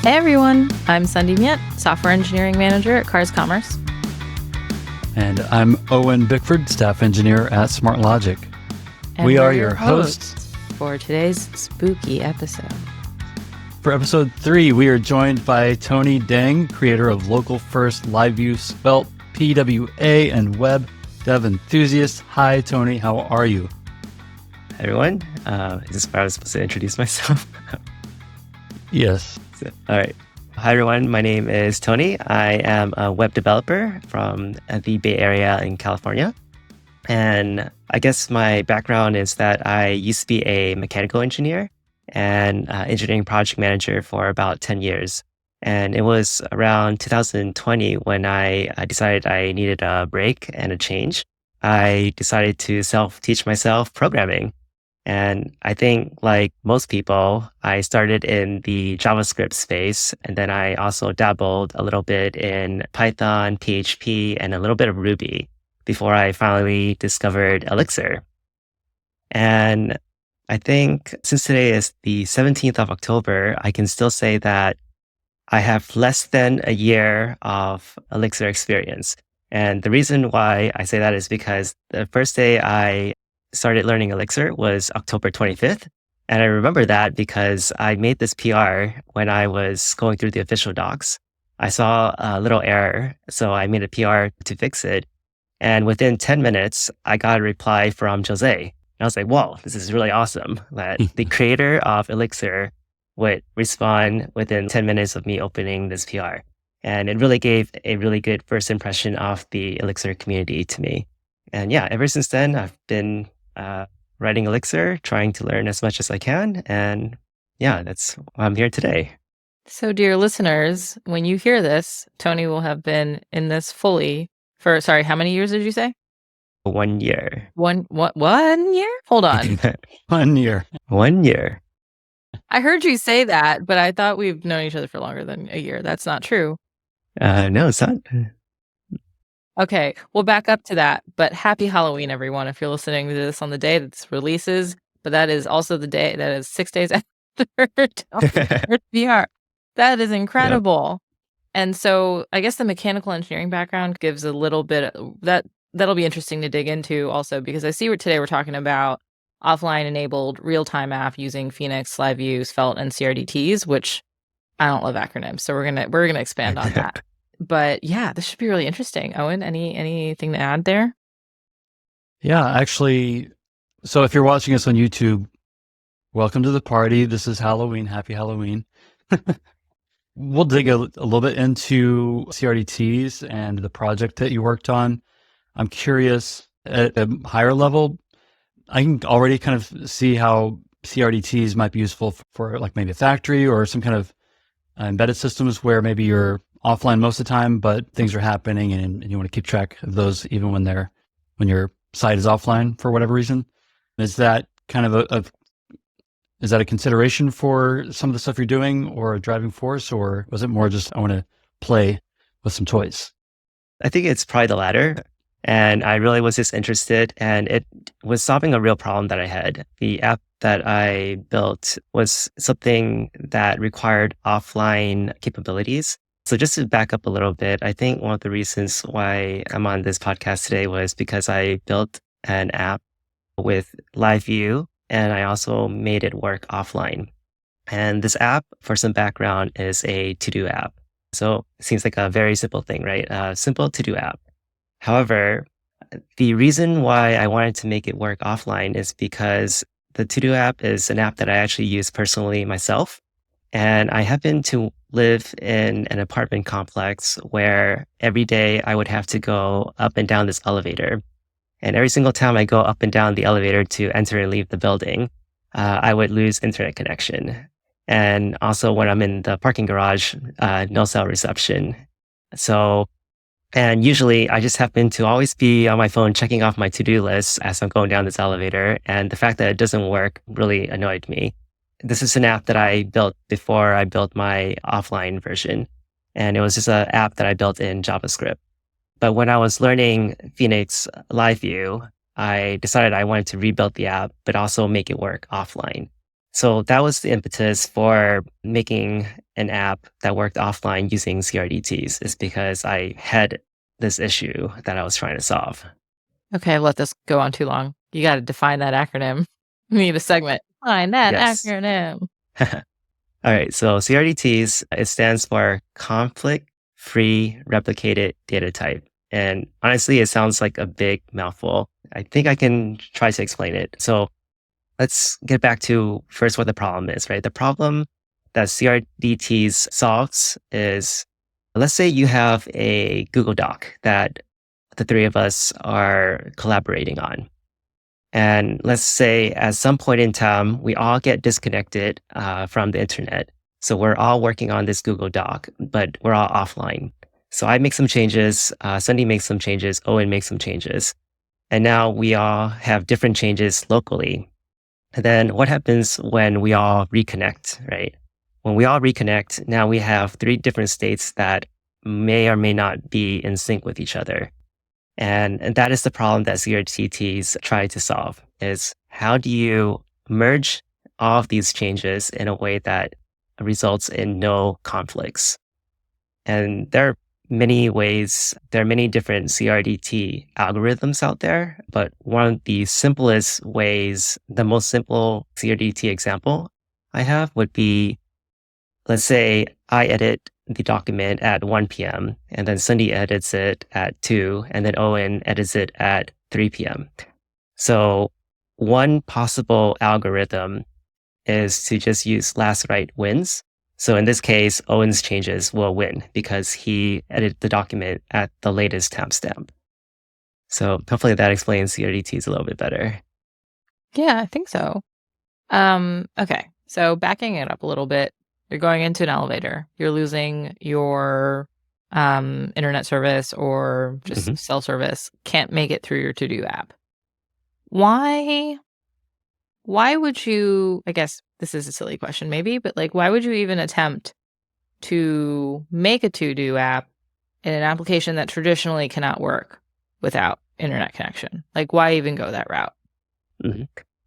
Hey everyone, I'm Sundi Myint, Software Engineering Manager at Cars Commerce. And I'm Owen Bickford, Staff Engineer at SmartLogic. And we we're are your hosts for today's spooky episode. For episode 3, we are joined by Tony Deng, creator of Local First LiveView, Svelte, PWA, and web dev enthusiast. Hi, Tony. How are you? Hi, everyone. Is this where I was supposed to introduce myself? Yes. All right. Hi, everyone. My name is Tony. I am a web developer from the Bay Area in California. And I guess my background is that I used to be a mechanical engineer and engineering project manager for about 10 years. And it was around 2020 when I decided I needed a break and a change. I decided to self-teach myself programming. And I think, like most people, I started in the JavaScript space, and then I also dabbled a little bit in Python, PHP, and a little bit of Ruby before I finally discovered Elixir. And I think since today is the 17th of October, I can still say that I have less than a year of Elixir experience. And the reason why I say that is because the first day I started learning Elixir was October 25th. And I remember that because I made this PR when I was going through the official docs. I saw a little error, so I made a PR to fix it. And within 10 minutes, I got a reply from Jose. And I was like, whoa, this is really awesome that the creator of Elixir would respond within 10 minutes of me opening this PR. And it really gave a really good first impression of the Elixir community to me. And yeah, ever since then, I've been writing Elixir, trying to learn as much as I can. And yeah, that's why I'm here today. So dear listeners, when you hear this, Tony will have been in this fully for, how many years did you say? 1 year. One year? Hold on. 1 year. 1 year. I heard you say that, but I thought we've known each other for longer than a year. That's not true. No, it's not. Okay, we'll back up to that. But happy Halloween, everyone, if you're listening to this on the day that this releases. But that is also the day that is 6 days after VR. That is incredible. Yep. And so I guess the mechanical engineering background gives a little bit of that'll be interesting to dig into also, because I see today we're talking about offline enabled real-time app using Phoenix, LiveView, Svelte, and CRDTs, which I don't love acronyms. So we're gonna expand on that. But yeah, this should be really interesting. Owen, anything to add there? Yeah, actually, so if you're watching us on YouTube, welcome to the party. This is Halloween. Happy Halloween. We'll dig a little bit into CRDTs and the project that you worked on. I'm curious, at a higher level, I can already kind of see how CRDTs might be useful for like maybe a factory or some kind of embedded systems where maybe you're offline most of the time, but things are happening and you want to keep track of those even when your site is offline for whatever reason. Is that kind of is that a consideration for some of the stuff you're doing or a driving force, or was it more just I want to play with some toys? I think it's probably the latter. And I really was just interested, and it was solving a real problem that I had. The app that I built was something that required offline capabilities. So just to back up a little bit, I think one of the reasons why I'm on this podcast today was because I built an app with LiveView, and I also made it work offline. And this app, for some background, is a to-do app. So it seems like a very simple thing, right? A simple to-do app. However, the reason why I wanted to make it work offline is because the to-do app is an app that I actually use personally myself. And I happen to live in an apartment complex where every day I would have to go up and down this elevator. And every single time I go up and down the elevator to enter and leave the building, I would lose internet connection. And also when I'm in the parking garage, no cell reception. And usually I just happen to always be on my phone checking off my to-do list as I'm going down this elevator. And the fact that it doesn't work really annoyed me. This is an app that I built before I built my offline version. And it was just an app that I built in JavaScript. But when I was learning Phoenix LiveView, I decided I wanted to rebuild the app, but also make it work offline. So that was the impetus for making an app that worked offline using CRDTs, is because I had this issue that I was trying to solve. Okay, let this go on too long. You got to define that acronym. We need a segment. Define that acronym. All right, so CRDTs, it stands for Conflict-Free Replicated Data Type. And honestly, it sounds like a big mouthful. I think I can try to explain it. So let's get back to first what the problem is, right? The problem that CRDTs solves is, let's say you have a Google Doc that the three of us are collaborating on. And let's say at some point in time, we all get disconnected from the internet. So we're all working on this Google Doc, but we're all offline. So I make some changes, Sundi makes some changes, Owen makes some changes. And now we all have different changes locally. And then what happens when we all reconnect, right? When we all reconnect, now we have three different states that may or may not be in sync with each other. And that is the problem that CRDTs try to solve, is how do you merge all of these changes in a way that results in no conflicts? And there are many ways, there are many different CRDT algorithms out there, but one of the simplest ways, the most simple CRDT example I have would be, let's say I edit the document at 1 p.m. and then Sundi edits it at 2, and then Owen edits it at 3 p.m. So one possible algorithm is to just use last write wins. So in this case, Owen's changes will win because he edited the document at the latest timestamp. So hopefully that explains CRDTs a little bit better. Yeah, I think so. Okay, so backing it up a little bit, you're going into an elevator. You're losing your internet service or just cell service. Can't make it through your to-do app. Why would you, I guess this is a silly question maybe, but like why would you even attempt to make a to-do app in an application that traditionally cannot work without internet connection? Like why even go that route?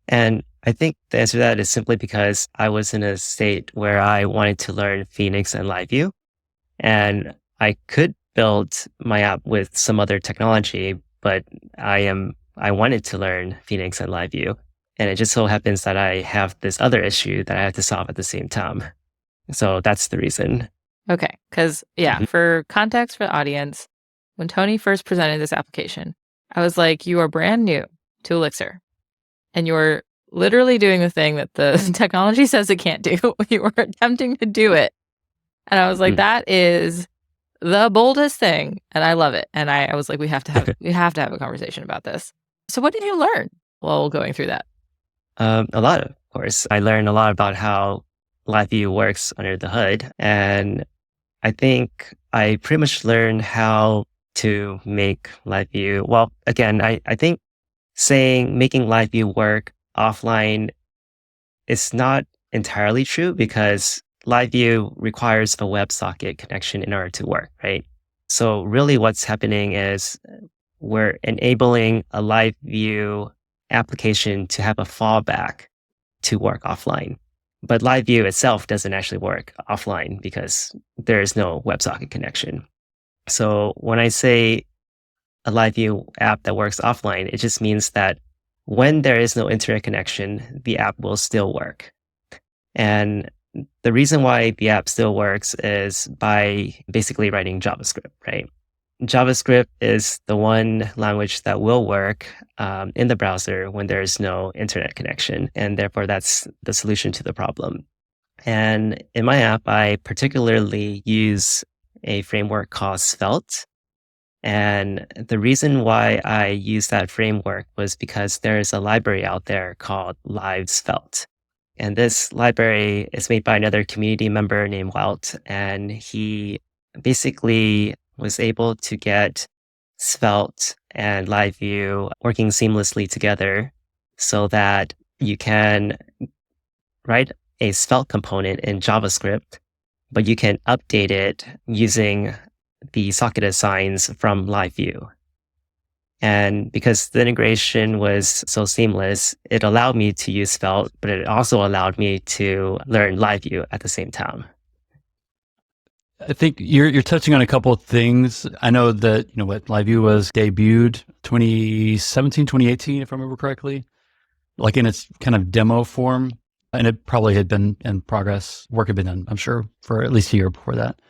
And I think the answer to that is simply because I was in a state where I wanted to learn Phoenix and LiveView, and I could build my app with some other technology, but I wanted to learn Phoenix and LiveView. And it just so happens that I have this other issue that I have to solve at the same time. So that's the reason. Okay, because for context for the audience, when Tony first presented this application, I was like, you are brand new to Elixir, and you're literally doing the thing that the technology says it can't do. You were attempting to do it. And I was like, that is the boldest thing. And I love it. And I was like, we have to have a conversation about this. So what did you learn while going through that? A lot, of course. I learned a lot about how LiveView works under the hood. And I think I pretty much learned how to make LiveView. Well, again, I think making LiveView work offline is not entirely true because LiveView requires a WebSocket connection in order to work, right? So really what's happening is we're enabling a LiveView application to have a fallback to work offline. But LiveView itself doesn't actually work offline because there is no WebSocket connection. So when I say a LiveView app that works offline, it just means that when there is no internet connection, the app will still work. And the reason why the app still works is by basically writing JavaScript, right? JavaScript is the one language that will work in the browser when there is no internet connection. And therefore, that's the solution to the problem. And in my app, I particularly use a framework called Svelte. And the reason why I use that framework was because there's a library out there called Svelte. And this library is made by another community member named Walt. And he basically was able to get Svelte and LiveView working seamlessly together so that you can write a Svelte component in JavaScript, but you can update it using the socket assigns from LiveView. And because the integration was so seamless, it allowed me to use Svelte, but it also allowed me to learn LiveView at the same time. I think you're touching on a couple of things. I know that, what LiveView was debuted 2017, 2018, if I remember correctly, like in its kind of demo form. And it probably had been in progress. Work had been done, I'm sure, for at least a year before that.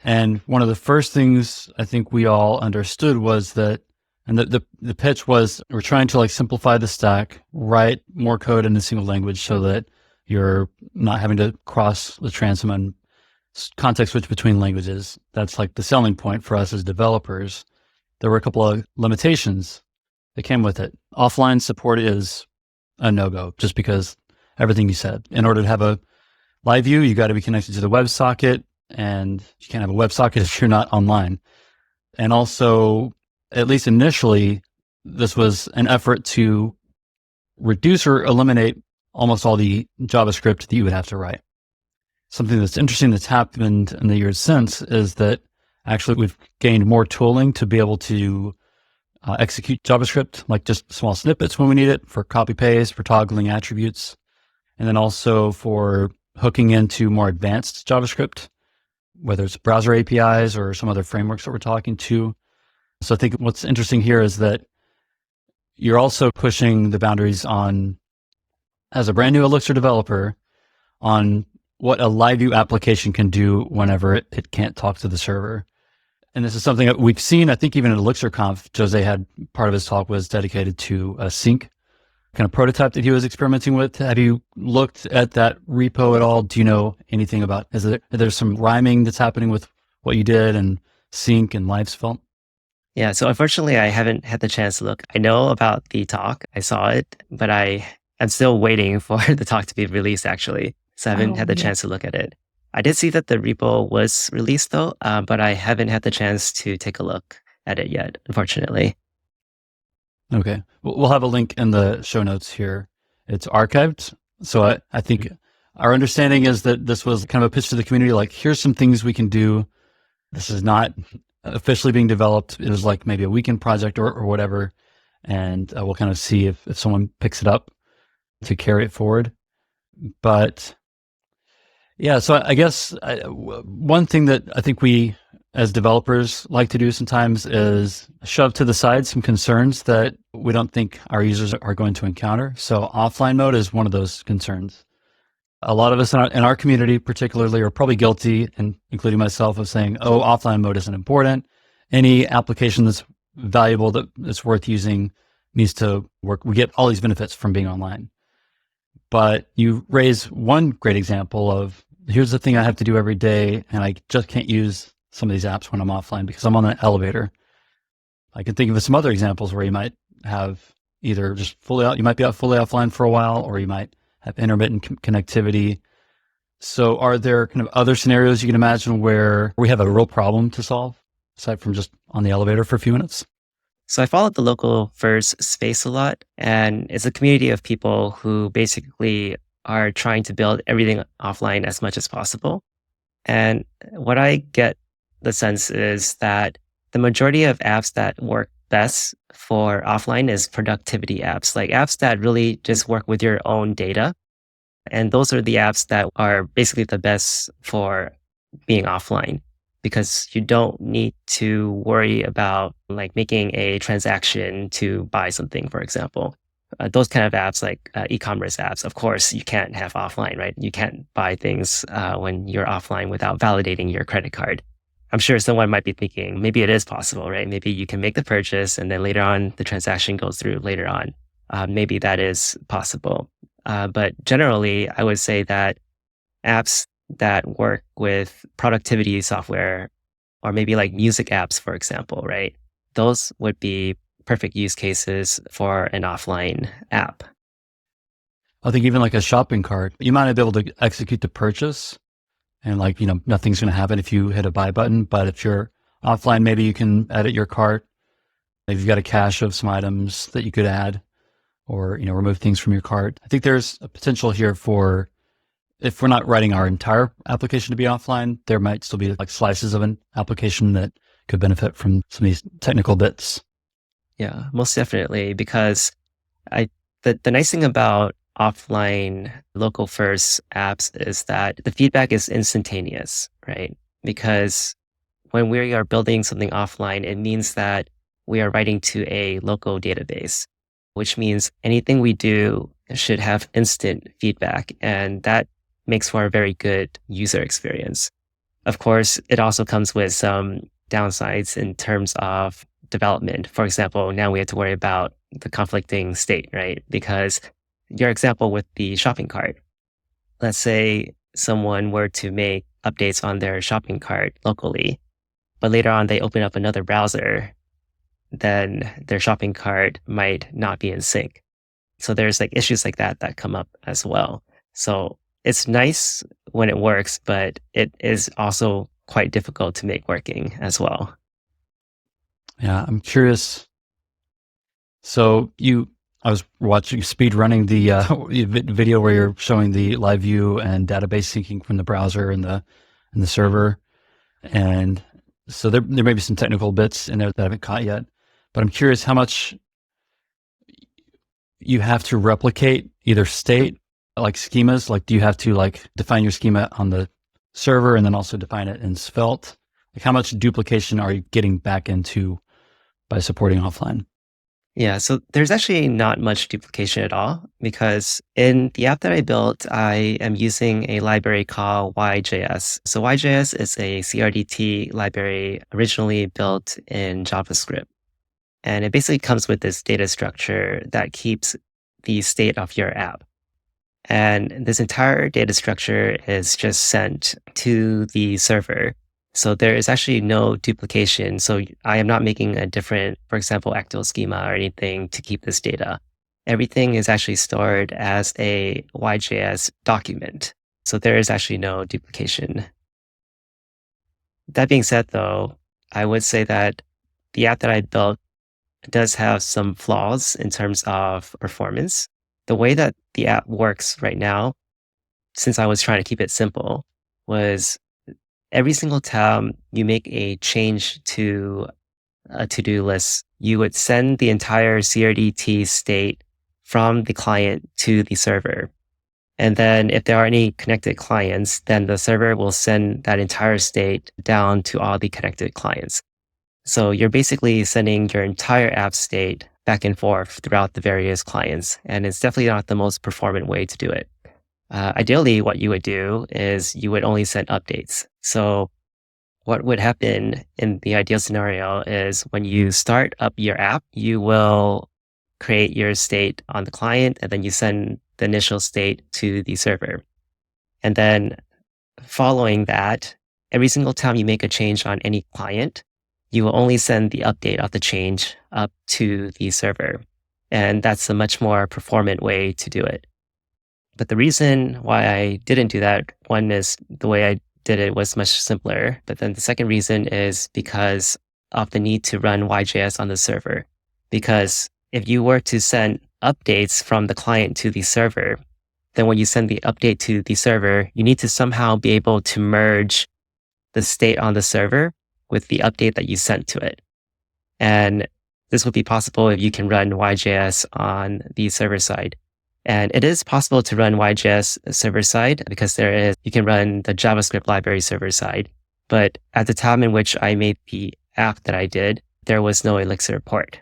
And one of the first things I think we all understood was that, and the pitch was, we're trying to simplify the stack, write more code in a single language so that you're not having to cross the transom and context switch between languages. That's the selling point for us as developers. There were a couple of limitations that came with it. Offline support is a no-go, just because everything you said. In order to have a LiveView, you got to be connected to the WebSocket, and you can't have a WebSocket if you're not online. And also, at least initially, this was an effort to reduce or eliminate almost all the JavaScript that you would have to write. Something that's interesting that's happened in the years since is that actually we've gained more tooling to be able to execute JavaScript, like just small snippets when we need it, for copy paste, for toggling attributes, and then also for hooking into more advanced JavaScript, whether it's browser APIs or some other frameworks that we're talking to. So I think what's interesting here is that you're also pushing the boundaries on, as a brand new Elixir developer, on what a LiveView application can do whenever it can't talk to the server. And this is something that we've seen, I think even at ElixirConf, Jose had part of his talk was dedicated to a sync kind of prototype that he was experimenting with. Have you looked at that repo at all? Do you know anything about, is there some rhyming that's happening with what you did and sync and live Svelte? Yeah, so unfortunately, I haven't had the chance to look. I know about the talk. I saw it, but I'm still waiting for the talk to be released, actually. So I haven't had the chance to look at it. I did see that the repo was released, though, but I haven't had the chance to take a look at it yet, unfortunately. Okay. We'll have a link in the show notes here. It's archived. So I think our understanding is that this was kind of a pitch to the community, here's some things we can do. This is not officially being developed. It was maybe a weekend project or whatever. And we'll kind of see if someone picks it up to carry it forward. But yeah, so I guess one thing that I think we as developers like to do sometimes is shove to the side some concerns that we don't think our users are going to encounter. So offline mode is one of those concerns. A lot of us in our community particularly are probably guilty, and including myself, of saying, oh, offline mode isn't important. Any application that's valuable, that's worth using, needs to work. We get all these benefits from being online. But you raise one great example of, here's the thing I have to do every day, and I just can't use some of these apps when I'm offline because I'm on an elevator. I can think of some other examples where you might have either just you might be fully offline for a while, or you might have intermittent connectivity. So are there kind of other scenarios you can imagine where we have a real problem to solve, aside from just on the elevator for a few minutes? So I followed the local first space a lot, and it's a community of people who basically are trying to build everything offline as much as possible. And what I get the sense is that the majority of apps that work best for offline is productivity apps, like apps that really just work with your own data. And those are the apps that are basically the best for being offline, because you don't need to worry about making a transaction to buy something, for example. Those kind of apps, like e-commerce apps, of course, you can't have offline, right? You can't buy things when you're offline without validating your credit card. I'm sure someone might be thinking, maybe it is possible, right? Maybe you can make the purchase and then later on the transaction goes through later on. Maybe that is possible. But generally, I would say that apps that work with productivity software, or maybe music apps, for example, right? Those would be perfect use cases for an offline app. I think even a shopping cart, you might not be able to execute the purchase, and nothing's going to happen if you hit a buy button. But if you're offline, maybe you can edit your cart. Maybe you've got a cache of some items that you could add, or remove things from your cart. I think there's a potential here for, if we're not writing our entire application to be offline, there might still be slices of an application that could benefit from some of these technical bits. Yeah, most definitely. Because the nice thing about offline local first apps is that the feedback is instantaneous, right? Because when we are building something offline, it means that we are writing to a local database, which means anything we do should have instant feedback. And that makes for a very good user experience. Of course, it also comes with some downsides in terms of development. For example, now we have to worry about the conflicting state, right? Because your example with the shopping cart, let's say someone were to make updates on their shopping cart locally, but later on they open up another browser, then their shopping cart might not be in sync. So there's like issues like that that come up as well. So it's nice when it works, but it is also quite difficult to make working as well. Yeah, I'm curious. So I was watching speed running the video where you're showing the LiveView and database syncing from the browser and the server, and so there may be some technical bits in there that I haven't caught yet. But I'm curious how much you have to replicate either state, like schemas. Like, do you have to like define your schema on the server and then also define it in Svelte? Like, how much duplication are you getting back into by supporting offline? Yeah, so there's actually not much duplication at all, because in the app that I built, I am using a library called Yjs. So Yjs is a CRDT library originally built in JavaScript. And it basically comes with this data structure that keeps the state of your app. And this entire data structure is just sent to the server. So there is actually no duplication. So I am not making a different, for example, Actile schema or anything to keep this data. Everything is actually stored as a Yjs document. So there is actually no duplication. That being said, though, I would say that the app that I built does have some flaws in terms of performance. The way that the app works right now, since I was trying to keep it simple, was every single time you make a change to a to-do list, you would send the entire CRDT state from the client to the server. And then if there are any connected clients, then the server will send that entire state down to all the connected clients. So you're basically sending your entire app state back and forth throughout the various clients. And it's definitely not the most performant way to do it. Ideally, what you would do is you would only send updates. So what would happen in the ideal scenario is when you start up your app, you will create your state on the client, and then you send the initial state to the server. And then following that, every single time you make a change on any client, you will only send the update of the change up to the server. And that's a much more performant way to do it. But the reason why I didn't do that, one is the way I did it was much simpler. But then the second reason is because of the need to run Yjs on the server. Because if you were to send updates from the client to the server, then when you send the update to the server, you need to somehow be able to merge the state on the server with the update that you sent to it. And this would be possible if you can run Yjs on the server side. And it is possible to run Yjs server side because you can run the JavaScript library server side. But at the time in which I made the app that I did, there was no Elixir port.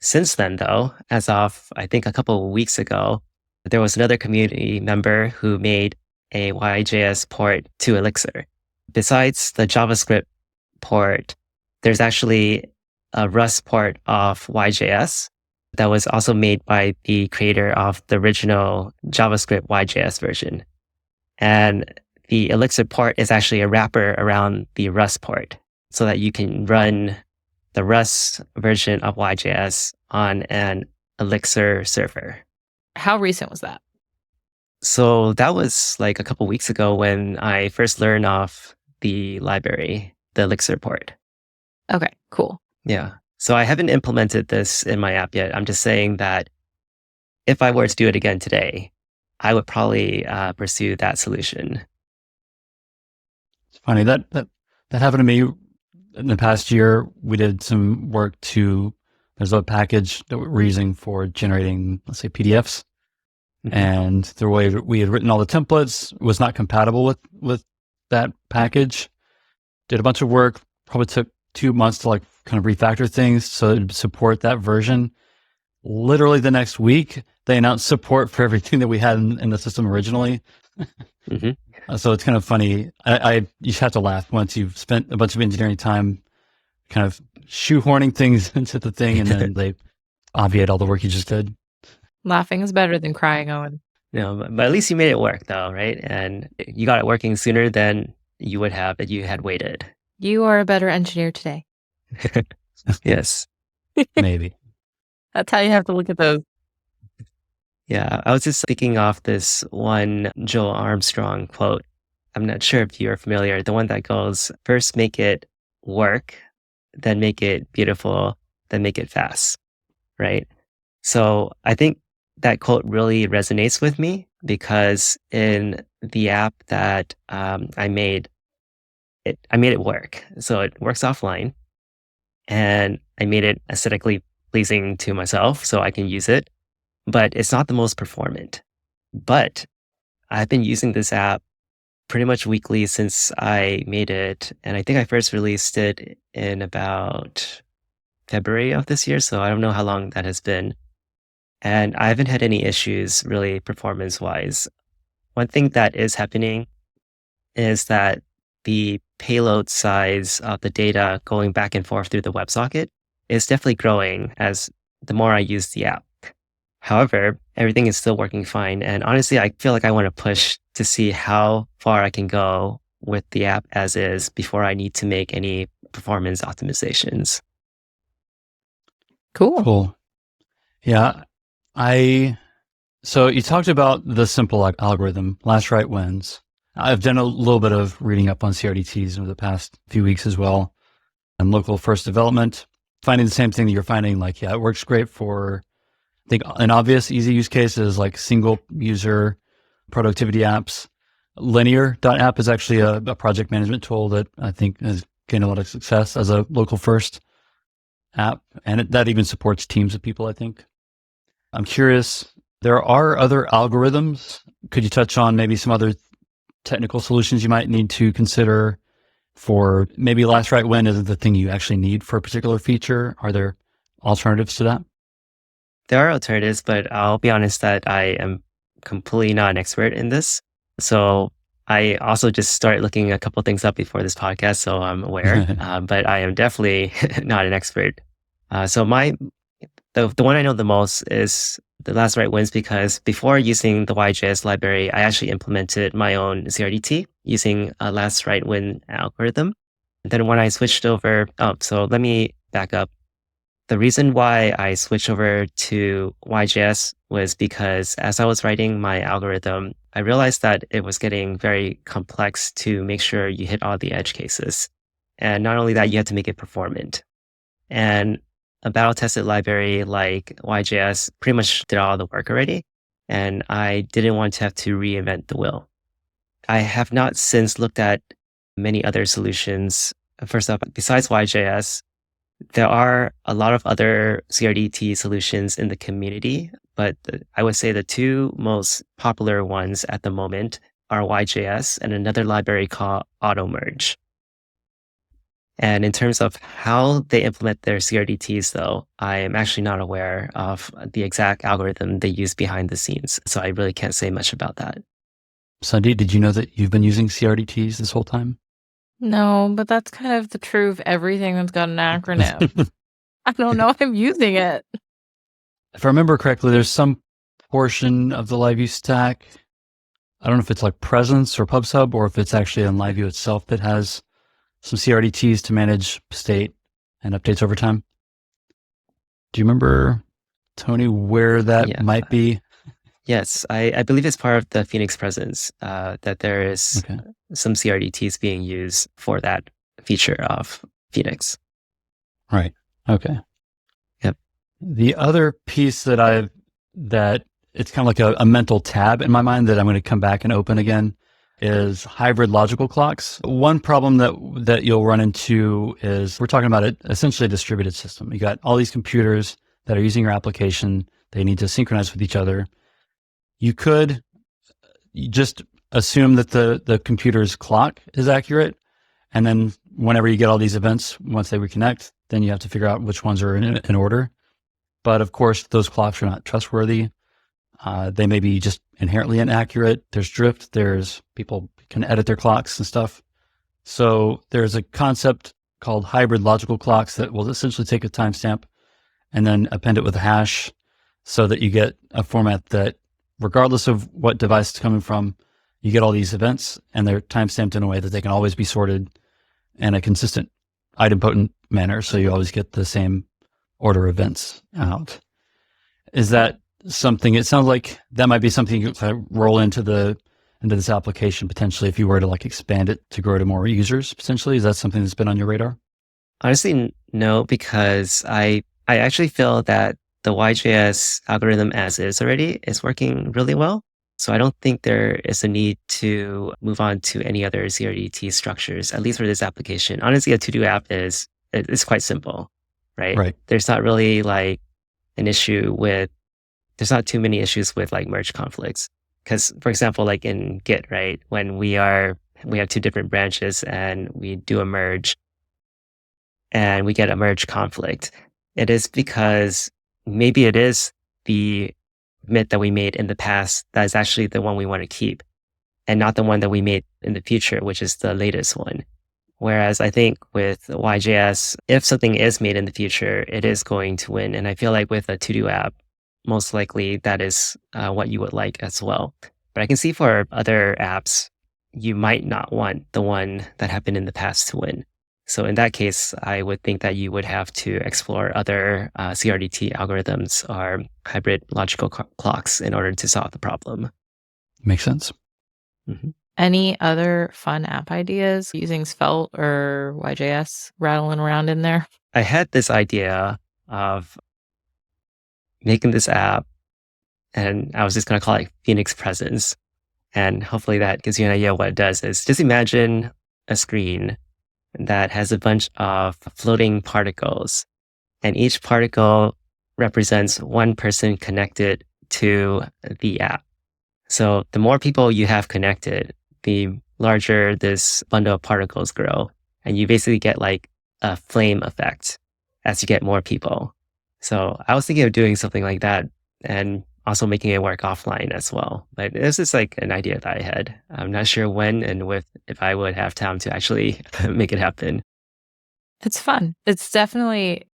Since then, though, as of, I think a couple of weeks ago, there was another community member who made a Yjs port to Elixir. Besides the JavaScript port, there's actually a Rust port of Yjs that was also made by the creator of the original JavaScript Yjs version. And the Elixir port is actually a wrapper around the Rust port so that you can run the Rust version of Yjs on an Elixir server. How recent was that? So that was like a couple weeks ago when I first learned of the library, the Elixir port. Okay, cool. Yeah. So I haven't implemented this in my app yet. I'm just saying that if I were to do it again today, I would probably pursue that solution. It's funny that happened to me in the past year. We did some work to There's a package that we're using for generating, let's say, PDFs. And the way we had written all the templates was not compatible with that package. Did a bunch of work, probably took 2 months to like kind of refactor things so it would support that version. Literally the next week, they announced support for everything that we had in the system originally. So it's kind of funny. You just have to laugh once you've spent a bunch of engineering time kind of shoehorning things into the thing, and then they obviate all the work you just did. Laughing is better than crying, Owen. No, but at least you made it work though, right? And you got it working sooner than you would have if you had waited. You are a better engineer today. Yes. Maybe. That's how you have to look at those. Yeah, I was just thinking off this one Joel Armstrong quote. I'm not sure if you're familiar. The one that goes, first make it work, then make it beautiful, then make it fast, right? So I think that quote really resonates with me because in the app that I made it work. So it works offline, and I made it aesthetically pleasing to myself so I can use it, but it's not the most performant. But I've been using this app pretty much weekly since I made it, and I think I first released it in about February of this year, so I don't know how long that has been. And I haven't had any issues really performance-wise. One thing that is happening is that the payload size of the data going back and forth through the WebSocket is definitely growing as the more I use the app. However, everything is still working fine. And honestly, I feel like I want to push to see how far I can go with the app as is before I need to make any performance optimizations. Cool. Yeah. So you talked about the simple algorithm, last write wins. I've done a little bit of reading up on CRDTs over the past few weeks as well, and local first development, finding the same thing that you're finding. Like, yeah, it works great for, I think an obvious easy use case is like single user productivity apps. Linear.app is actually a project management tool that I think has gained a lot of success as a local first app. And that even supports teams of people, I think. I'm curious, there are other algorithms. Could you touch on maybe some other technical solutions you might need to consider for maybe last write when isn't the thing you actually need for a particular feature? Are there alternatives to that? There are alternatives, but I'll be honest that I am completely not an expert in this. So I also just started looking a couple things up before this podcast, so I'm aware, but I am definitely not an expert. So the one I know the most is the last write wins because before using the Yjs library, I actually implemented my own CRDT using a last write win algorithm. And then when I switched over, so let me back up. The reason why I switched over to Yjs was because as I was writing my algorithm, I realized that it was getting very complex to make sure you hit all the edge cases. And not only that, you have to make it performant. And a battle-tested library like Yjs pretty much did all the work already, and I didn't want to have to reinvent the wheel. I have not since looked at many other solutions. First up, besides Yjs, there are a lot of other CRDT solutions in the community, but I would say the two most popular ones at the moment are Yjs and another library called AutoMerge. And in terms of how they implement their CRDTs, though, I am actually not aware of the exact algorithm they use behind the scenes. So I really can't say much about that. Sundi, did you know that you've been using CRDTs this whole time? No, but that's kind of the truth of everything that's got an acronym. I don't know if I'm using it. If I remember correctly, there's some portion of the LiveView stack. I don't know if it's like Presence or PubSub or if it's actually on LiveView itself that has some CRDTs to manage state and updates over time. Do you remember, Tony, where that might be? Yes, I believe it's part of the Phoenix presence that there is some CRDTs being used for that feature of Phoenix. Right. Okay. Yep. The other piece that it's kind of like a mental tab in my mind that I'm going to come back and open again. is hybrid logical clocks. One problem that you'll run into is we're talking about essentially a distributed system. You got all these computers that are using your application. They need to synchronize with each other. You could just assume that the computer's clock is accurate. And then whenever you get all these events, once they reconnect, then you have to figure out which ones are in order. But of course, those clocks are not trustworthy. They may be just inherently inaccurate. There's drift. There's people can edit their clocks and stuff. So there's a concept called hybrid logical clocks that will essentially take a timestamp and then append it with a hash so that you get a format that, regardless of what device it's coming from, you get all these events and they're timestamped in a way that they can always be sorted in a consistent idempotent manner. So you always get the same order of events out. Is that something? It sounds like that might be something you could roll into this application potentially if you were to like expand it to grow to more users potentially. Is that something that's been on your radar? Honestly, no, because I actually feel that the YJS algorithm as is already is working really well. So I don't think there is a need to move on to any other CRDT structures, at least for this application. Honestly, a to-do app is quite simple, right? Right. There's not really like there's not too many issues with like merge conflicts. Because for example, like in Git, right? When we have two different branches and we do a merge and we get a merge conflict, it is because maybe it is the commit that we made in the past that is actually the one we want to keep and not the one that we made in the future, which is the latest one. Whereas I think with YJS, if something is made in the future, it is going to win. And I feel like with a to-do app, most likely that is what you would like as well. But I can see for other apps, you might not want the one that happened in the past to win. So in that case, I would think that you would have to explore other CRDT algorithms or hybrid logical clocks in order to solve the problem. Makes sense. Mm-hmm. Any other fun app ideas using Svelte or YJS rattling around in there? I had this idea of making this app, and I was just going to call it Phoenix Presence. And hopefully that gives you an idea of what it does. Is just imagine a screen that has a bunch of floating particles, and each particle represents one person connected to the app. So the more people you have connected, the larger this bundle of particles grow, and you basically get like a flame effect as you get more people. So I was thinking of doing something like that and also making it work offline as well. But this is like an idea that I had. I'm not sure when and if I would have time to actually make it happen. It's fun. It's definitely, it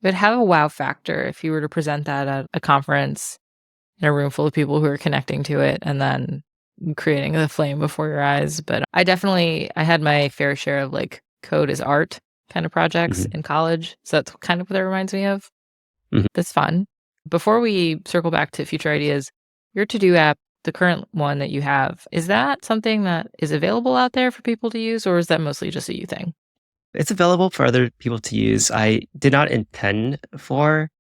would have a wow factor if you were to present that at a conference in a room full of people who are connecting to it and then creating the flame before your eyes. But I had my fair share of like code as art kind of projects in college. So that's kind of what that reminds me of. Mm-hmm. That's fun. Before we circle back to future ideas, your to-do app, the current one that you have, is that something that is available out there for people to use, or is that mostly just a you thing? It's available for other people to use. I did not intend for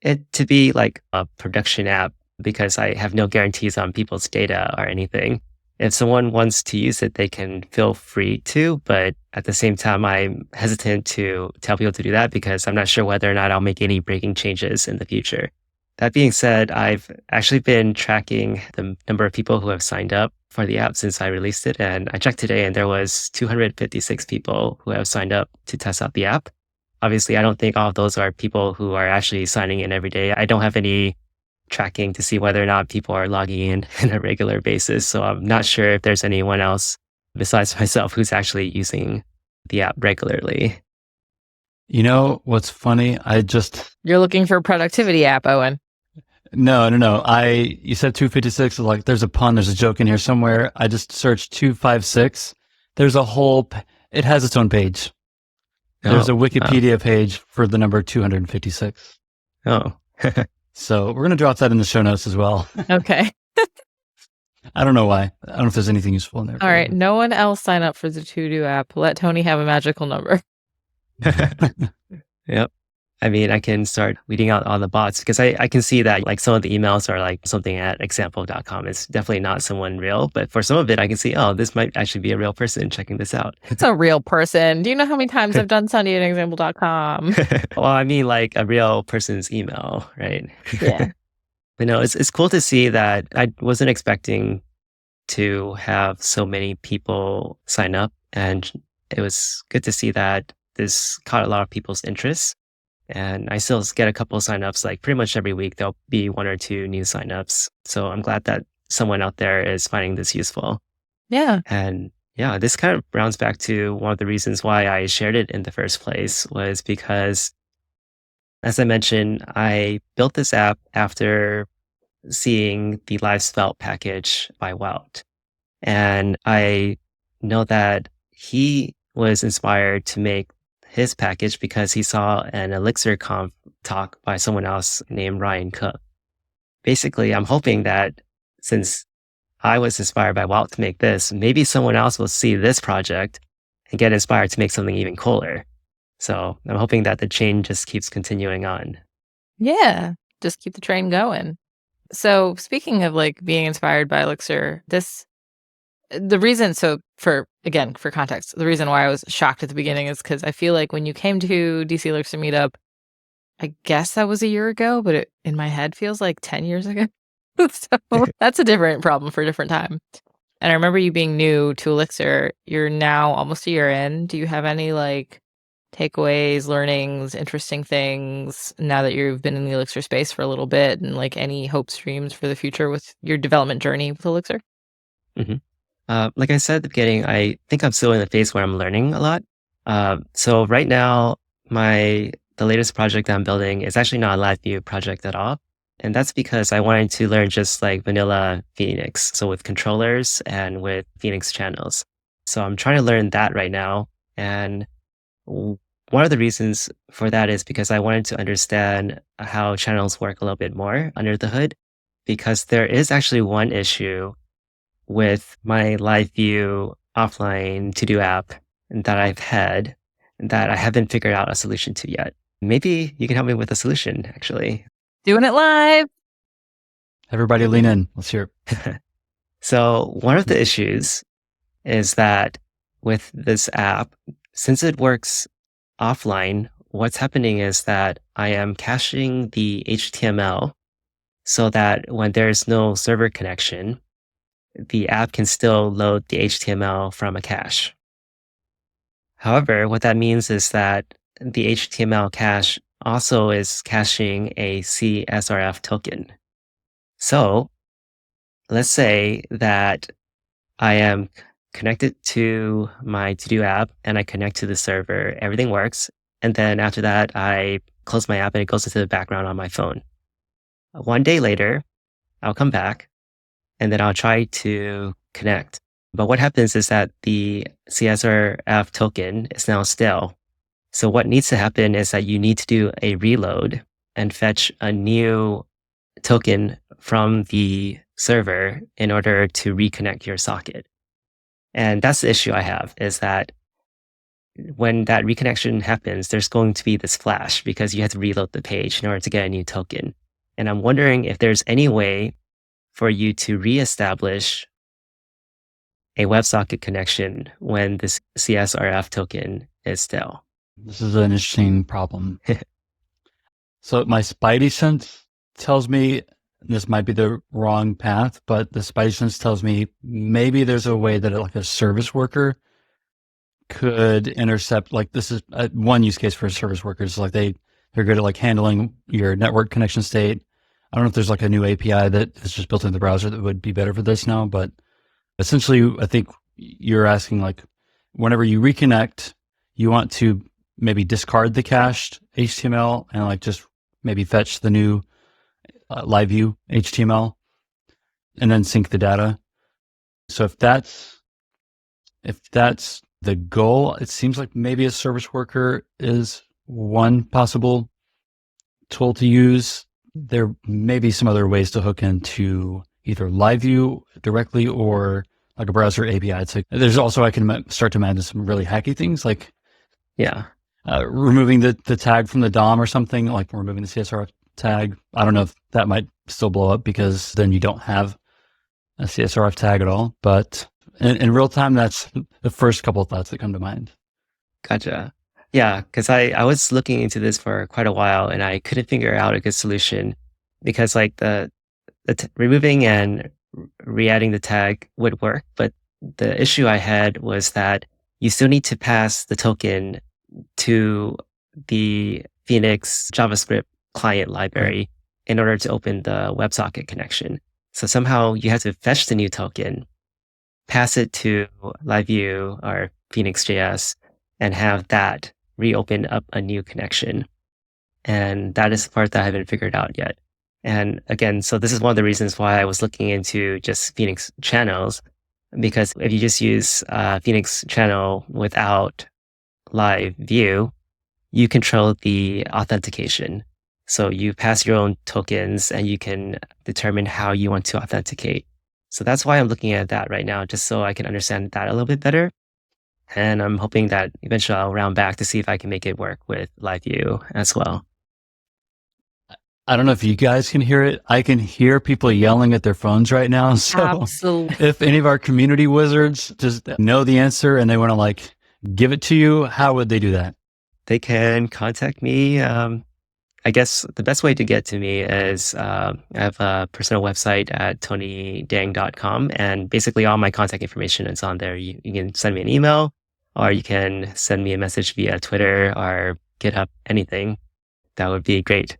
it to be like a production app because I have no guarantees on people's data or anything. If someone wants to use it, they can feel free to, but at the same time, I'm hesitant to tell people to do that because I'm not sure whether or not I'll make any breaking changes in the future. That being said, I've actually been tracking the number of people who have signed up for the app since I released it. And I checked today and there was 256 people who have signed up to test out the app. Obviously, I don't think all of those are people who are actually signing in every day. I don't have any tracking to see whether or not people are logging in on a regular basis. So I'm not sure if there's anyone else besides myself who's actually using the app regularly. You know, what's funny? You're looking for a productivity app, Owen. No. You said 256, like there's a pun, there's a joke in here somewhere. I just searched 256. There's a whole, it has its own page. There's a Wikipedia page for the number 256. Oh. So we're going to drop that in the show notes as well. Okay. I don't know why. I don't know if there's anything useful in there. All right. No one else sign up for the to-do app. Let Tony have a magical number. Yep. I mean, I can start weeding out all the bots because I can see that like some of the emails are like something at example.com. It's definitely not someone real, but for some of it, I can see, oh, this might actually be a real person checking this out. It's a real person. Do you know how many times I've done Sundi at example.com? Well, I mean like a real person's email, right? Yeah. But no, it's cool to see that. I wasn't expecting to have so many people sign up, and it was good to see that this caught a lot of people's interest. And I still get a couple of signups, like pretty much every week, there'll be 1 or 2 new signups. So I'm glad that someone out there is finding this useful. Yeah. And yeah, this kind of rounds back to one of the reasons why I shared it in the first place was because, as I mentioned, I built this app after seeing the live Svelte package by Wout. And I know that he was inspired to make his package because he saw an Elixir Conf talk by someone else named Ryan Cook. Basically, I'm hoping that since I was inspired by Wout to make this, maybe someone else will see this project and get inspired to make something even cooler. So I'm hoping that the chain just keeps continuing on. Yeah. Just keep the train going. So speaking of like being inspired by Elixir, for context, the reason why I was shocked at the beginning is because I feel like when you came to DC Elixir meetup, I guess that was a year ago, but it in my head feels like 10 years ago. So that's a different problem for a different time. And I remember you being new to Elixir. You're now almost a year in. Do you have any like takeaways, learnings, interesting things now that you've been in the Elixir space for a little bit, and like any hopes, dreams for the future with your development journey with Elixir? Mm-hmm. Like I said at the beginning, I think I'm still in the phase where I'm learning a lot. So right now, the latest project that I'm building is actually not a LiveView project at all. And that's because I wanted to learn just like vanilla Phoenix. So with controllers and with Phoenix channels. So I'm trying to learn that right now. And one of the reasons for that is because I wanted to understand how channels work a little bit more under the hood, because there is actually one issue with my LiveView offline to-do app that I've had that I haven't figured out a solution to yet. Maybe you can help me with a solution, actually. Doing it live. Everybody lean in. Let's hear it. So one of the issues is that with this app, since it works offline, what's happening is that I am caching the HTML so that when there's no server connection, the app can still load the HTML from a cache. However, what that means is that the HTML cache also is caching a CSRF token. So let's say that I am connected to my to-do app and I connect to the server, everything works. And then after that, I close my app and it goes into the background on my phone. 1 day later, I'll come back and then I'll try to connect. But what happens is that the CSRF token is now stale. So what needs to happen is that you need to do a reload and fetch a new token from the server in order to reconnect your socket. And that's the issue I have, is that when that reconnection happens, there's going to be this flash because you have to reload the page in order to get a new token. And I'm wondering if there's any way for you to reestablish a WebSocket connection when this CSRF token is stale. This is an interesting problem. So my Spidey sense tells me, this might be the wrong path, but the Spidey sense tells me maybe there's a way that like a service worker could intercept, like this is one use case for service workers. Like they're good at like handling your network connection state. I don't know if there's like a new API that is just built into the browser that would be better for this now, but essentially I think you're asking like whenever you reconnect, you want to maybe discard the cached HTML and like just maybe fetch the new LiveView HTML and then sync the data. So if that's the goal, it seems like maybe a service worker is one possible tool to use. There may be some other ways to hook into either LiveView directly or like a browser API. It's like there's also, I can start to imagine some really hacky things like, yeah, removing the tag from the DOM or something, like removing the CSRF tag. I don't know if that might still blow up because then you don't have a CSRF tag at all. But in real time, that's the first couple of thoughts that come to mind. Gotcha. Yeah, because I was looking into this for quite a while and I couldn't figure out a good solution because like the removing and re-adding the tag would work, but the issue I had was that you still need to pass the token to the Phoenix JavaScript client library in order to open the WebSocket connection. So somehow you have to fetch the new token, pass it to LiveView or Phoenix.js, and have that reopen up a new connection. And that is the part that I haven't figured out yet. And again, so this is one of the reasons why I was looking into just Phoenix channels, because if you just use Phoenix channel without LiveView, you control the authentication. So you pass your own tokens and you can determine how you want to authenticate. So that's why I'm looking at that right now, just so I can understand that a little bit better. And I'm hoping that eventually I'll round back to see if I can make it work with LiveView as well. I don't know if you guys can hear it. I can hear people yelling at their phones right now. So Absolutely. if any of our community wizards just know the answer and they want to like give it to you, how would they do that? They can contact me. I guess the best way to get to me is I have a personal website at tonydang.com, and basically all my contact information is on there. You can send me an email, or you can send me a message via Twitter or GitHub, anything. That would be great.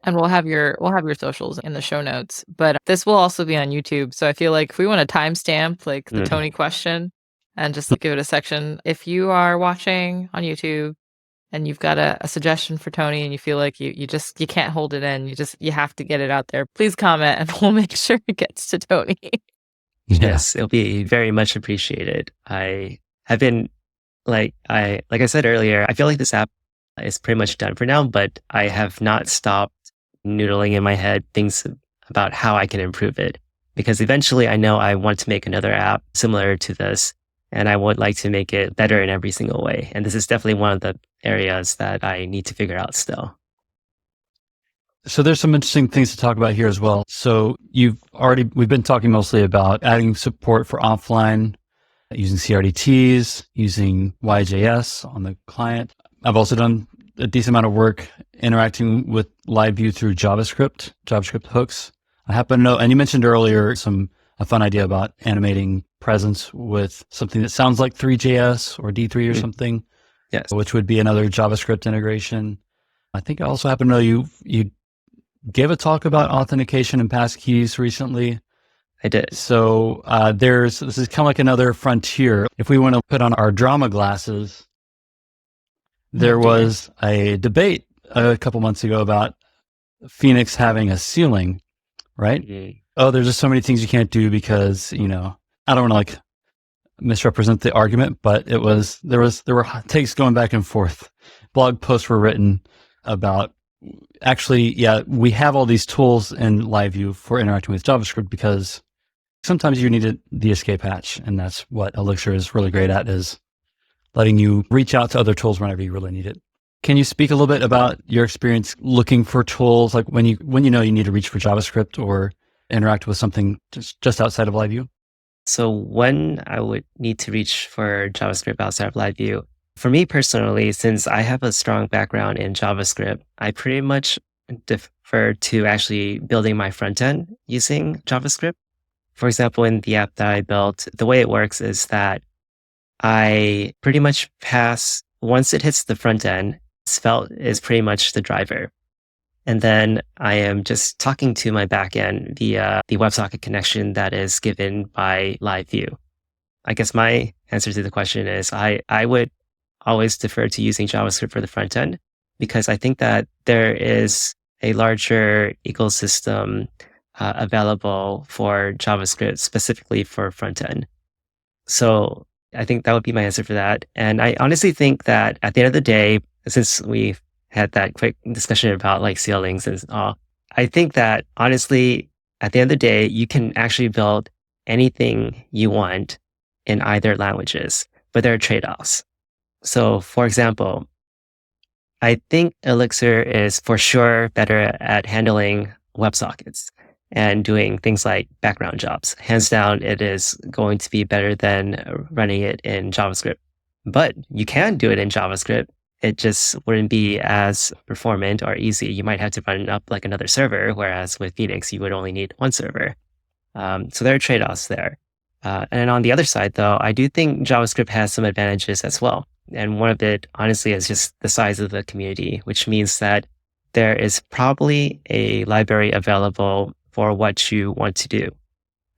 And we'll have your socials in the show notes. But this will also be on YouTube. So I feel like if we want to timestamp like the Tony question and just give it a section, if you are watching on YouTube and you've got a suggestion for Tony and you feel like you can't hold it in, you have to get it out there, please comment and we'll make sure it gets to Tony. Yes, it'll be very much appreciated. I have been like I said earlier, I feel like this app is pretty much done for now, but I have not stopped noodling in my head things about how I can improve it, because eventually I know I want to make another app similar to this, and I would like to make it better in every single way. And this is definitely one of the areas that I need to figure out still. So there's some interesting things to talk about here as well. So we've been talking mostly about adding support for offline, using CRDTs, using Yjs on the client. I've also done a decent amount of work interacting with LiveView through JavaScript hooks. I happen to know, and you mentioned earlier a fun idea about animating presence with something that sounds like Three.js or D3 or something. Yes. Which would be another JavaScript integration. I think I also happen to know you gave a talk about authentication and passkeys recently. I did. So this is kind of like another frontier. If we want to put on our drama glasses, there was a debate a couple months ago about Phoenix having a ceiling, right? Mm-hmm. Oh, there's just so many things you can't do because, I don't want to like misrepresent the argument, but there were takes going back and forth. Blog posts were written about we have all these tools in LiveView for interacting with JavaScript because sometimes you need the escape hatch, and that's what Elixir is really great at, is letting you reach out to other tools whenever you really need it. Can you speak a little bit about your experience looking for tools, like when you know you need to reach for JavaScript or interact with something just outside of LiveView? So when I would need to reach for JavaScript outside of LiveView, for me personally, since I have a strong background in JavaScript, I pretty much defer to actually building my front end using JavaScript. For example, in the app that I built, the way it works is that I pretty much pass, once it hits the front end, Svelte is pretty much the driver. And then I am just talking to my backend via the WebSocket connection that is given by LiveView. I guess my answer to the question is I would always defer to using JavaScript for the front end, because I think that there is a larger ecosystem available for JavaScript specifically for front end. So I think that would be my answer for that. And I honestly think that at the end of the day, since we've had that quick discussion about like ceilings and all, I think that honestly, at the end of the day, you can actually build anything you want in either languages, but there are trade-offs. So for example, I think Elixir is for sure better at handling WebSockets and doing things like background jobs. Hands down, it is going to be better than running it in JavaScript. But you can do it in JavaScript. It just wouldn't be as performant or easy. You might have to run up like another server, whereas with Phoenix, you would only need one server. So there are trade-offs there. And on the other side, though, I do think JavaScript has some advantages as well. And one of it, honestly, is just the size of the community, which means that there is probably a library available for what you want to do.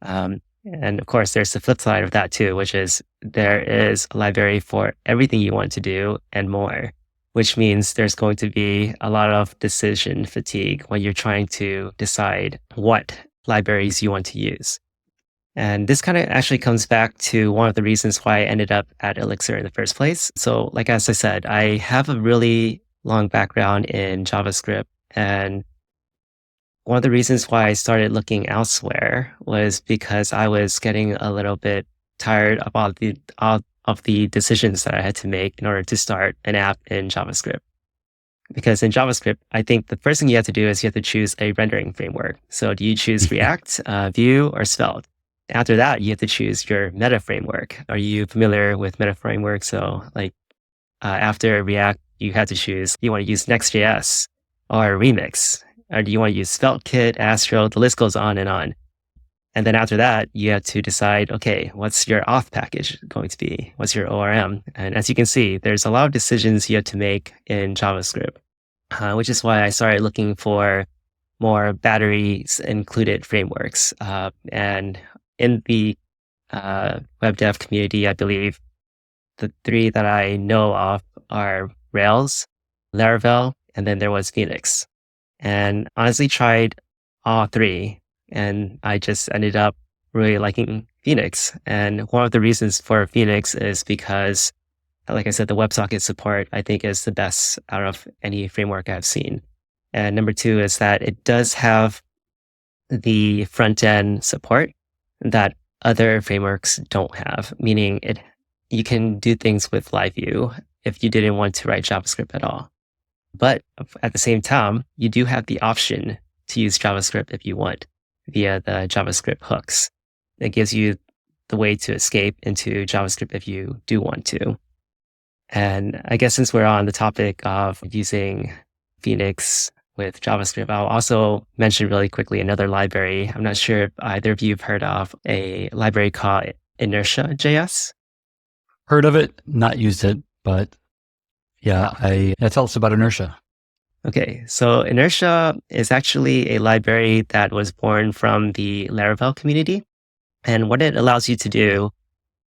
And of course, there's the flip side of that too, which is there is a library for everything you want to do and more, which means there's going to be a lot of decision fatigue when you're trying to decide what libraries you want to use. And this kind of actually comes back to one of the reasons why I ended up at Elixir in the first place. So like, as I said, I have a really long background in JavaScript. And one of the reasons why I started looking elsewhere was because I was getting a little bit tired of the decisions that I had to make in order to start an app in JavaScript. Because in JavaScript, I think the first thing you have to do is you have to choose a rendering framework. So do you choose React, Vue, or Svelte? After that, you have to choose your meta framework. Are you familiar with meta framework? So like after React, you had to choose, do you want to use Next.js or Remix? Or do you want to use SvelteKit, Astro? The list goes on and on. And then after that, you have to decide, okay, what's your auth package going to be? What's your ORM? And as you can see, there's a lot of decisions you have to make in JavaScript, which is why I started looking for more batteries included frameworks. And in the web dev community, I believe the three that I know of are Rails, Laravel, and then there was Phoenix. And honestly tried all three, and I just ended up really liking Phoenix. And one of the reasons for Phoenix is because, like I said, the WebSocket support I think is the best out of any framework I've seen. And number two is that it does have the front end support that other frameworks don't have, meaning you can do things with LiveView if you didn't want to write JavaScript at all. But at the same time, you do have the option to use JavaScript if you want via the JavaScript hooks. It gives you the way to escape into JavaScript if you do want to. And I guess since we're on the topic of using Phoenix with JavaScript, I'll also mention really quickly another library. I'm not sure if either of you have heard of a library called Inertia.js. Heard of it, not used it, but yeah, tell us about Inertia. Okay, so Inertia is actually a library that was born from the Laravel community. And what it allows you to do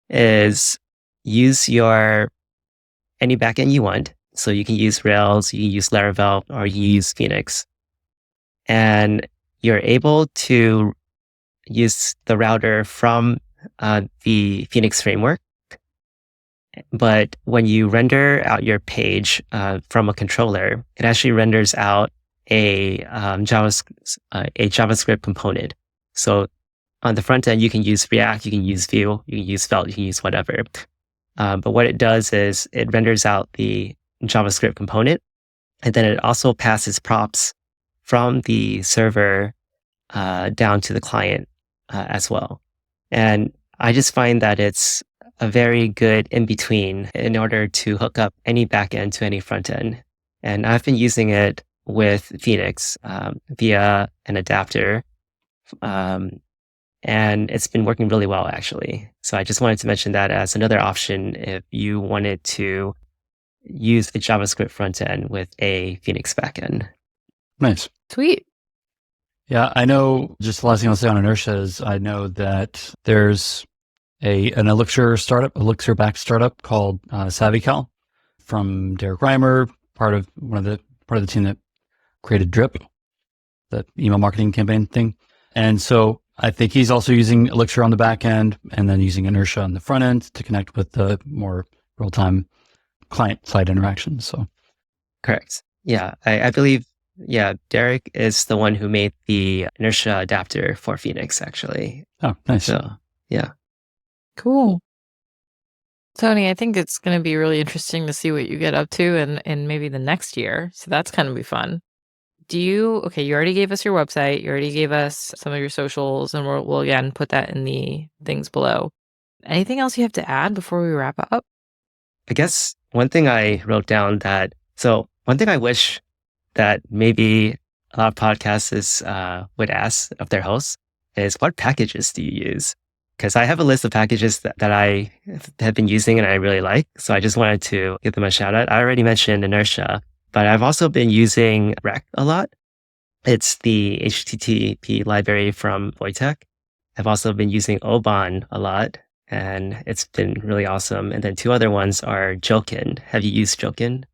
is use any backend you want. So you can use Rails, you can use Laravel, or you use Phoenix. And you're able to use the router from the Phoenix framework. But when you render out your page from a controller, it actually renders out a JavaScript component. So on the front end, you can use React, you can use Vue, you can use Svelte, you can use whatever. But what it does is it renders out the JavaScript component, and then it also passes props from the server down to the client as well. And I just find that it's a very good in-between in order to hook up any backend to any front end. And I've been using it with Phoenix via an adapter. And it's been working really well, actually. So I just wanted to mention that as another option if you wanted to use a JavaScript front end with a Phoenix backend. Nice. Sweet. Yeah, I know, just the last thing I'll say on Inertia is I know that there's an Elixir-backed startup called SavvyCal from Derek Reimer, part of the team that created Drip, the email marketing campaign thing. And so I think he's also using Elixir on the back end and then using Inertia on the front end to connect with the more real-time client-side interactions. So, correct. Yeah, I believe. Yeah, Derek is the one who made the Inertia adapter for Phoenix, actually. Oh, nice. So, yeah. Cool. Tony, I think it's going to be really interesting to see what you get up to in maybe the next year. So that's going to be fun. You already gave us your website. You already gave us some of your socials, and we'll again put that in the things below. Anything else you have to add before we wrap up? I guess one thing I wrote down one thing I wish that maybe a lot of podcasts would ask of their hosts is, what packages do you use? Because I have a list of packages that I have been using and I really like. So I just wanted to give them a shout out. I already mentioned Inertia, but I've also been using Rec a lot. It's the HTTP library from Wojtek. I've also been using Oban a lot, and it's been really awesome. And then two other ones are Joken. Have you used Joken?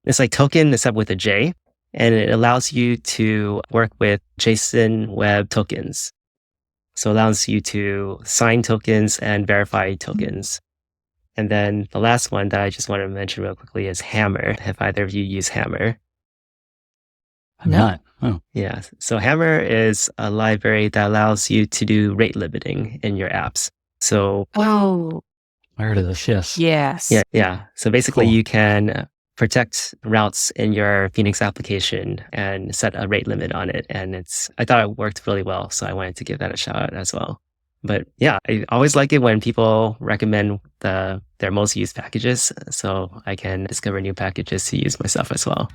It's like token except with a J, and it allows you to work with JSON web tokens. So it allows you to sign tokens and verify tokens. And then the last one that I just want to mention real quickly is Hammer. Have either of you used Hammer? I'm not. Oh. Yeah. So Hammer is a library that allows you to do rate limiting in your apps. So Oh, I heard of this. Yes. yes. yeah. So basically Cool. you can protect routes in your Phoenix application and set a rate limit on it. And I thought it worked really well. So I wanted to give that a shout out as well. But yeah, I always like it when people recommend their most used packages, so I can discover new packages to use myself as well.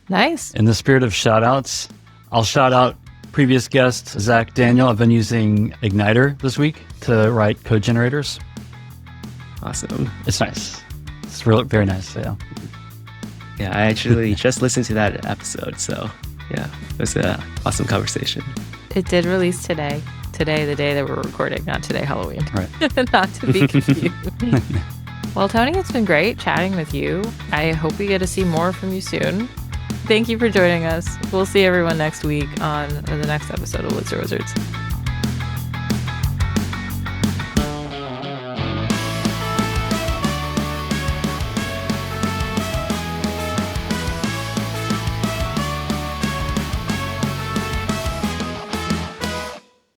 Nice. In the spirit of shout outs, I'll shout out previous guest, Zach Daniel. I've been using Igniter this week to write code generators. Awesome. It's nice. It's really very nice. Yeah. Yeah, I actually just listened to that episode. So yeah, it was an awesome conversation. It did release today. Today, the day that we're recording, not today, Halloween. Right. Not to be confused. Well, Tony, it's been great chatting with you. I hope we get to see more from you soon. Thank you for joining us. We'll see everyone next week on the next episode of Elixir Wizards.